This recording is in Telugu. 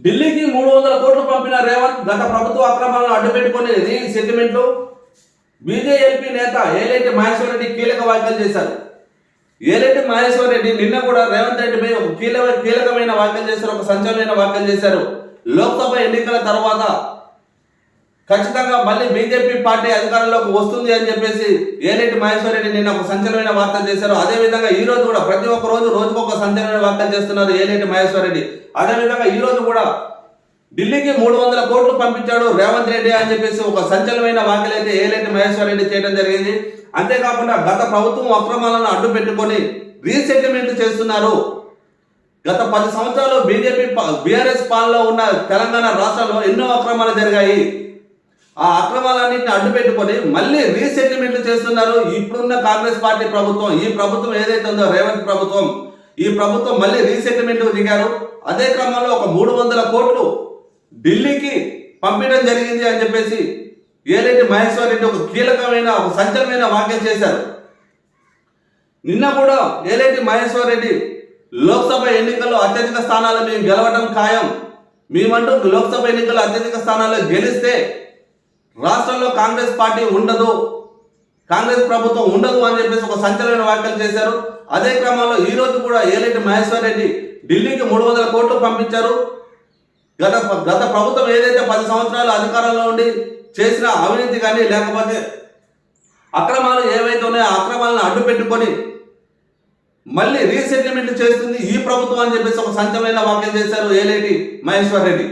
ఢిల్లీకి 300 కోట్లు పంపిన రేవంత్ గత ప్రభుత్వ అక్రమాలను అడ్డుపెట్టుకుని రీ సెటిల్మెంట్లు. బీజేపీ నేత ఏలేటి మహేశ్వర్ రెడ్డి కీలక వ్యాఖ్యలు చేశారు. ఏలేటి మహేశ్వర్ రెడ్డి నిన్న కూడా రేవంత్ రెడ్డిపై ఒక కీలకమైన వ్యాఖ్యలు చేశారు, ఒక సంచలనమైన వ్యాఖ్యలు చేశారు. లోక్సభ ఎన్నికల తర్వాత ఖచ్చితంగా మళ్ళీ బీజేపీ పార్టీ అధికారంలోకి వస్తుంది అని చెప్పేసి ఏలేటి మహేశ్వర్ రెడ్డి నిన్న ఒక సంచలనమైన వ్యాఖ్యలు చేశారు. అదేవిధంగా ఈ రోజు కూడా ప్రతి ఒక్క రోజుకొక సంచలనమైన వ్యాఖ్యలు చేస్తున్నారు ఏలేటి మహేశ్వర్ రెడ్డి. అదేవిధంగా ఈ రోజు కూడా ఢిల్లీకి 300 కోట్లు పంపించాడు రేవంత్ రెడ్డి అని చెప్పేసి ఒక సంచలనమైన వ్యాఖ్యలు అయితే ఏలేటి మహేశ్వర్ రెడ్డి చేయడం జరిగింది. అంతేకాకుండా గత ప్రభుత్వం అక్రమాలను అడ్డు పెట్టుకొని రీసెటిల్మెంట్ చేస్తున్నారు. గత 10 సంవత్సరాలు బీఆర్ఎస్ పాలనలో ఉన్న తెలంగాణ రాష్ట్రంలో ఎన్నో అక్రమాలు జరిగాయి. ఆ అక్రమాలన్నింటిని అడ్డు పెట్టుకొని మళ్ళీ రీసెటిల్మెంట్ చేస్తున్నారు. ఇప్పుడున్న కాంగ్రెస్ పార్టీ ప్రభుత్వం, ఈ ప్రభుత్వం ఏదైతే ఉందో రేవంత్ ప్రభుత్వం, ఈ ప్రభుత్వం మళ్ళీ రీసెటిల్మెంట్ దిగారు. అదే క్రమంలో ఒక 300 కోట్లు ఢిల్లీకి పంపించడం జరిగింది అని చెప్పేసి ఏలేటి మహేశ్వర్ రెడ్డి ఒక కీలకమైన ఒక సంచలనమైన వ్యాఖ్యలు చేశారు. నిన్న కూడా ఏలేటి మహేశ్వర్ రెడ్డి లోక్సభ ఎన్నికల్లో అత్యధిక స్థానాలు మేము గెలవడం ఖాయం, మేమంటూ లోక్సభ ఎన్నికల్లో అత్యధిక స్థానాల్లో గెలిస్తే రాష్ట్రంలో కాంగ్రెస్ పార్టీ ఉండదు, కాంగ్రెస్ ప్రభుత్వం ఉండదు అని చెప్పేసి ఒక సంచలనమైన వ్యాఖ్యలు చేశారు. అదే క్రమంలో ఈ రోజు కూడా ఏలేటి మహేశ్వర్ రెడ్డి ఢిల్లీకి 300 కోట్లు పంపించారు. గత ప్రభుత్వం ఏదైతే 10 సంవత్సరాలు అధికారంలో ఉండి చేసిన అవినీతి కానీ లేకపోతే అక్రమాలు ఏవైతే ఉన్నాయో ఆ అక్రమాలను అడ్డు పెట్టుకొని మళ్ళీ రీసెటిల్మెంట్ చేస్తుంది ఈ ప్రభుత్వం అని చెప్పేసి ఒక సంచలనమైన వ్యాఖ్యలు చేశారు ఏలేటి మహేశ్వర్ రెడ్డి.